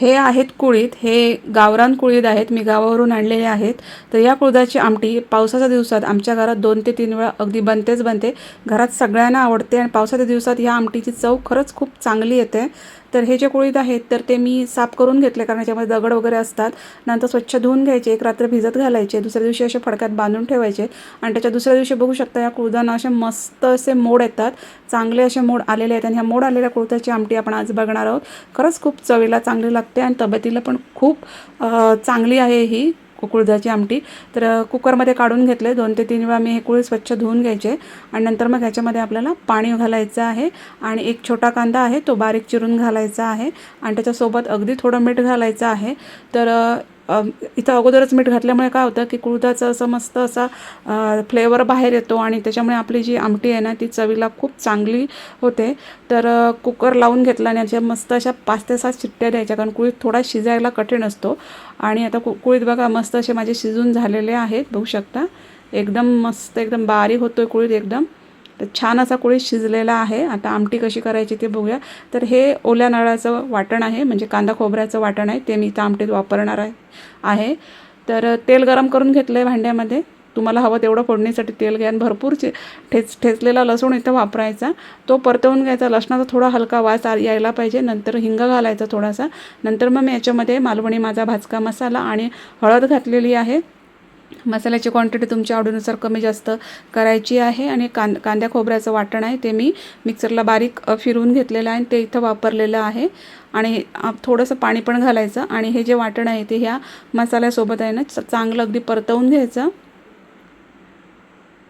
हे आहेत कुळीद, हे गावरान कुळीद आहेत, मी गावावरून आणलेले आहेत। तर या कुळदाची आमटी पावसाच्या दिवसात आमच्या घरात 2 ते 3 वेळा अगदी बनते। घरात सगळ्यांना आवडते आणि पावसाच्या दिवसात या आमटीची चव खरंच खूप चांगली येते। तर हे जे कुळीद आहेत तर ते मी साफ करून घेतले, कारण याच्यामध्ये दगड वगैरे असतात। नंतर स्वच्छ धुवून घ्यायचे, एक रात्र भिजत घालायचे, दुसऱ्या दिवशी असे फडक्यात बांधून ठेवायचे आणि त्याच्या दुसऱ्या दिवशी बघू शकता या कुळदांना असे मस्त असे मोड येतात, चांगले असे मोड आलेले आहेत। आणि ह्या मोड आलेल्या कुळदाची आमटी आपण आज बघणार आहोत। खरंच खूप चवीला चांगली लागते आणि तब्येतीला पण खूप चांगली आहे ही कुळदाची आमटी। तर कुकरमध्ये काढून घेतले, 2 ते 3 वेळा मी हे कुळीद स्वच्छ धुवून घ्यायचे आणि नंतर मग याच्यामध्ये आपल्याला पाणी घालायचं आहे आणि एक छोटा कांदा आहे तो बारीक चिरून घालायचा आहे आणि त्याच्यासोबत अगदी थोडं मीठ घालायचं आहे। तर इथं अगोदरच मीठ घातल्यामुळे काय होतं की कुळदाचं असं मस्त असा फ्लेवर बाहेर येतो आणि त्याच्यामुळे आपली जी आमटी आहे ना ती चवीला खूप चांगली होते। तर कुकर लावून घेतला आणि याच्या मस्त अशा 5 ते 7 शिट्ट्या द्यायच्या, कारण कुळीद थोडा शिजायला कठीण असतो। आणि आता कुळीद बघा मस्त असे माझे शिजून झालेले आहेत, बघू शकता एकदम मस्त, एकदम बारीक होतोय कुळीद एकदम। तर छान असा कुळीद शिजलेला आहे। आता आमटी कशी करायची ते बघूया। तर हे ओल्या नारळाचं वाटण आहे, म्हणजे कांदा खोबऱ्याचं वाटण आहे, ते मी इथं आमटीत वापरणार आहे। तर तेल गरम करून घेतलं आहे भांड्यामध्ये, तुम्हाला हवं तेवढं फोडणीसाठी तेल घ्या आणि भरपूर ठेचलेला लसूण इथं वापरायचा, तो परतवून घ्यायचा। लसणाचा थोडा हलका वास यायला पाहिजे, नंतर हिंग घालायचा थोडासा। नंतर मग मी याच्यामध्ये मालवणी माझा भाजका मसाला आणि हळद घातलेली आहे। मसाल्याची क्वांटिटी तुमच्या आवडीनुसार कमी जास्त करायची आहे। आणि कांद्या खोबऱ्याचं वाटण आहे ते मी मिक्सरला बारीक फिरवून घेतलेलं आहे, ते इथं वापरलेलं आहे। आणि थोडंसं पाणी पण घालायचं आणि हे जे वाटण आहे ते ह्या मसाल्यासोबत आहे ना चांगलं अगदी परतवून घ्यायचं।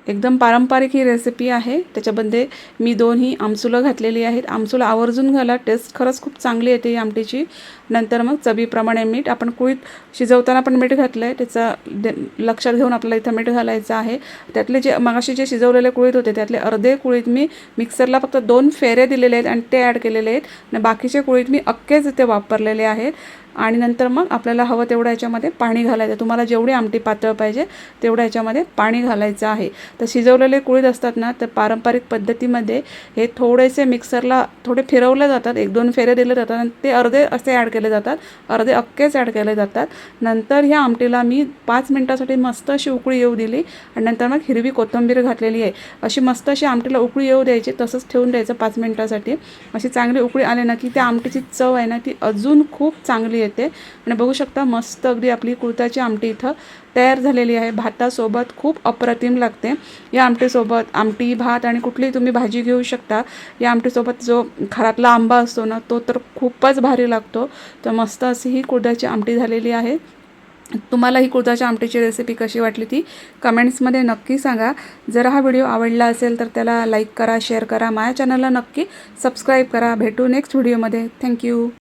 एकदम पारंपरिक ही रेसिपी आहे। त्याच्यामध्ये मी 2 आमसुलं घातलेली आहेत, आमसुलं आवर्जून घाला, टेस्ट खरंच खूप चांगली येते ही आमटीची। नंतर मग चवीप्रमाणे मीठ, आपण कुळीद शिजवताना पण मीठ घातलं आहे, त्याचं लक्षात घेऊन आपल्याला इथं मीठ घालायचं आहे। त्यातले जे मगाशी जे शिजवलेले कुळीद होते त्यातले अर्धे कुळीद मी मिक्सरला फक्त 2 फेरे दिलेले आहेत आणि ते ॲड केलेले आहेत आणि बाकीचे कुळीद मी अख्खेच इथे वापरलेले आहेत। आणि नंतर मग आपल्याला हवं तेवढं याच्यामध्ये पाणी घालायचं, तुम्हाला जेवढी आमटी पातळ पाहिजे तेवढं याच्यामध्ये पाणी घालायचं आहे। तर शिजवलेले कुळीद असतात ना तर पारंपरिक पद्धतीमध्ये हे थोडेसे मिक्सरला थोडे फिरवले जातात, 1-2 फेरे दिले जातात आणि ते अर्धे असे ॲड केले जातात, अर्धे अख्खेच ॲड केले जातात। नंतर ह्या आमटीला मी 5 मिनिटासाठी मस्त अशी उकळी येऊ दिली आणि नंतर मग हिरवी कोथिंबीर घातलेली आहे। अशी मस्त अशी आमटीला उकळी येऊ द्यायची, तसंच ठेवून द्यायचं 5 मिनिटासाठी। अशी चांगली उकळी आली ना की त्या आमटीची चव आहे ना ती अजून खूप चांगली येते। आणि बघू शकता मस्त अगदी आपली कुळदाची आमटी इथं तयार झालेली आहे, भातासोबत खूप अप्रतिम लागते। या आमटीसोबत आमटी, भात आणि कुठलीही तुम्ही भाजी घेऊ शकता। या आमटीसोबत जो घरातला आंबा असतो ना तो तर खूपच भारी लागतो। तर मस्त अशी ही कुळदाची आमटी झालेली आहे। तुम्हाला ही कुळदाच्या आमटीची रेसिपी कशी वाटली ती कमेंट्समध्ये नक्की सांगा। जर हा व्हिडिओ आवडला असेल तर त्याला लाईक करा, शेअर करा, माझ्या चॅनलला नक्की सबस्क्राईब करा। भेटू नेक्स्ट व्हिडिओमध्ये। थँक्यू।